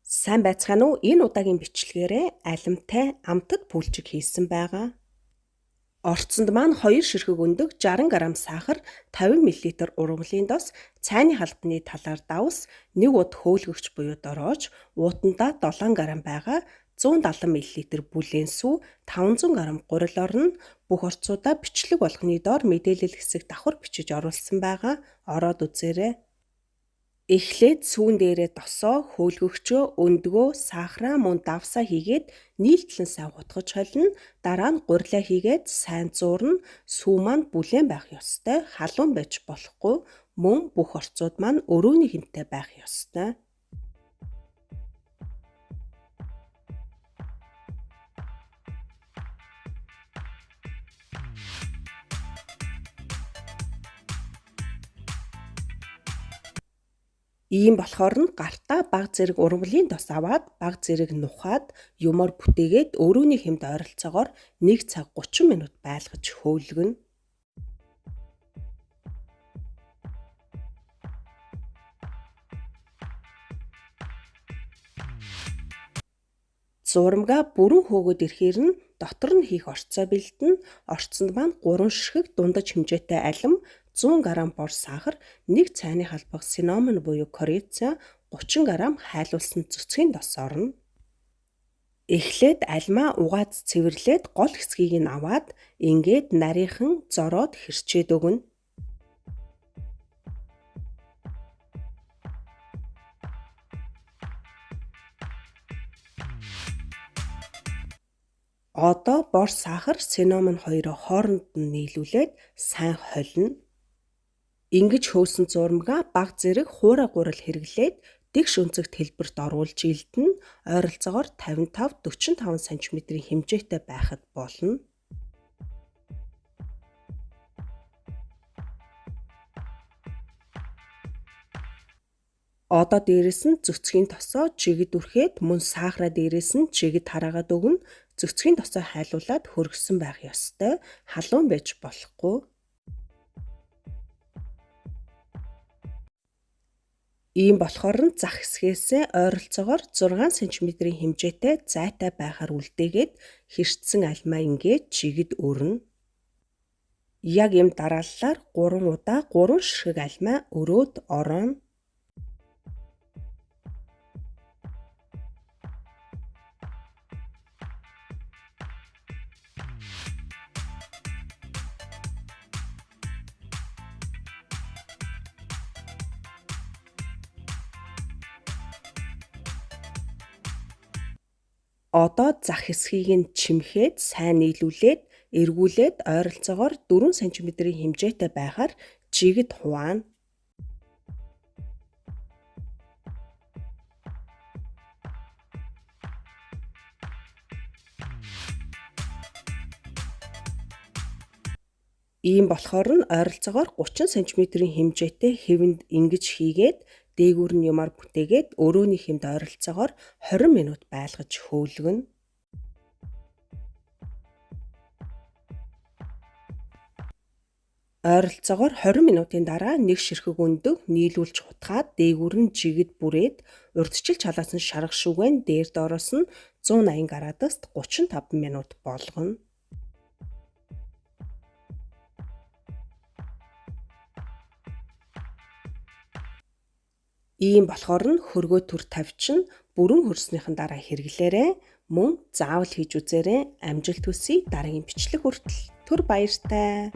Сайн байцгаана уу? Энэ удаагийн бичлэгээрээ алимтай амтад пүлжиг хийсэн байгаа. Орцонд маань 2 ширхэг өндөг 60 г сахар, 50 мл ургамлын дос, цайны халбаны талаар давс, 1 уд хөөлгөгч буюу дороож, уутандаа 7 г байгаа 170 мл бүлээн сүү, 500 г гурил орно. Бүх орцуудаа бичлэг болгоны доор мэдээлэл хэсэг давхар бичиж оруулсан байгаа. Ороод үзээрэй. Эхлээд сүүн дээрээ досоо, хөөлгөгчөө, өндгөө, сахараа мөн давсаа хийгээд нийлтлэн сайн хутгаж холино. Дараа нь гурилаа хийгээд сайн зуурна. Сүү маань бүлээн байх ёстой. Халуун байж болохгүй. Мөн бүх орцууд маань өрөөний хэмтэй байх ёстой. Ийм болохоор нь гартаа бага зэрэг ургамлын тос аваад бага зэрэг нухаад юмор бүтээгээд өрөөний хэмд ойролцоогоор 1 цаг 30 минут байлгаж хөөлгөнө. Зурмгаа бүрэн хөөгөөд ирэхээр нь дотор нь хийх орцоо бэлдэнэ. Орцонд маань 3 ширхэг дундаж хэмжээтэй алим, 100 г бор сахар, 1 цайны халбаг синамон буюу корица, 30 г хайлуулсан цэцгийн дос орно. Эхлээд алимаа угаад цэвэрлээд гол хэсгийг нь аваад ингээд нарийнхан зороод хэрчээд өгнө. Одоо бор сахар, синамон хоёроо хооронд нь нийлүүлээд сайн холино. Ингэж хөөсөн зурмгаа бага зэрэг хуурай гурил хэрэглээд дэгш өнцөгт хэлбэрт оруулж илдэнэ. Ойролцоогоор 55-45 см-ийн хэмжээтэй байхад болно. Одоо дээрэс нь цэцгийн тосоо чигд үрхээд мөн сахараа дээрэс нь чигд хараагаад өгнө. Цэцгийн тосоо хайлуулад хөргсөн байх ёстой. Халуун байж болохгүй. Ийм болохоор нь зах хэсгээсээ ойролцоогоор 6 см-ийн хэмжээтэй зайтай байхаар үлдээгээд хэрчсэн алимаа ингээд чигд өрнө. Яг ийм дарааллаар 3 удаа 3 ширхэг алимаа өрөөд орооно. Одоо зах хэсгийг нь чимхээд сайн нийлүүлээд эргүүлээд ойролцоогоор 4 см-ийн хэмжээтэй байхаар чигд хуваана. Ийм болохоор нь ойролцоогоор 30 см-ийн хэмжээтэй хэвэнд ингэж хийгээд дээгүүр нь юмар бүтээгээд өрөөний хэмд ойролцоогоор 20 минут байлгаж хөөлгөнө. Ойролцоогоор 20 минутын дараа 1 ширхэг өндөг нийлүүлж хутгаад дээгүүр нь жигд бүрээд урьдчилж халаасан шарга шүгэн дээр доороос нь 180 градуст 35 минут болгоно. Ийм болохоор нь хөргөө төр тавьчин бүрэн хөрснийхэн дараа хэрэглээрэй. Мөн заавал хийж үзээрэй. Амжилт хүсье. Дараагийн бичлэг хүртэл түр баяртай.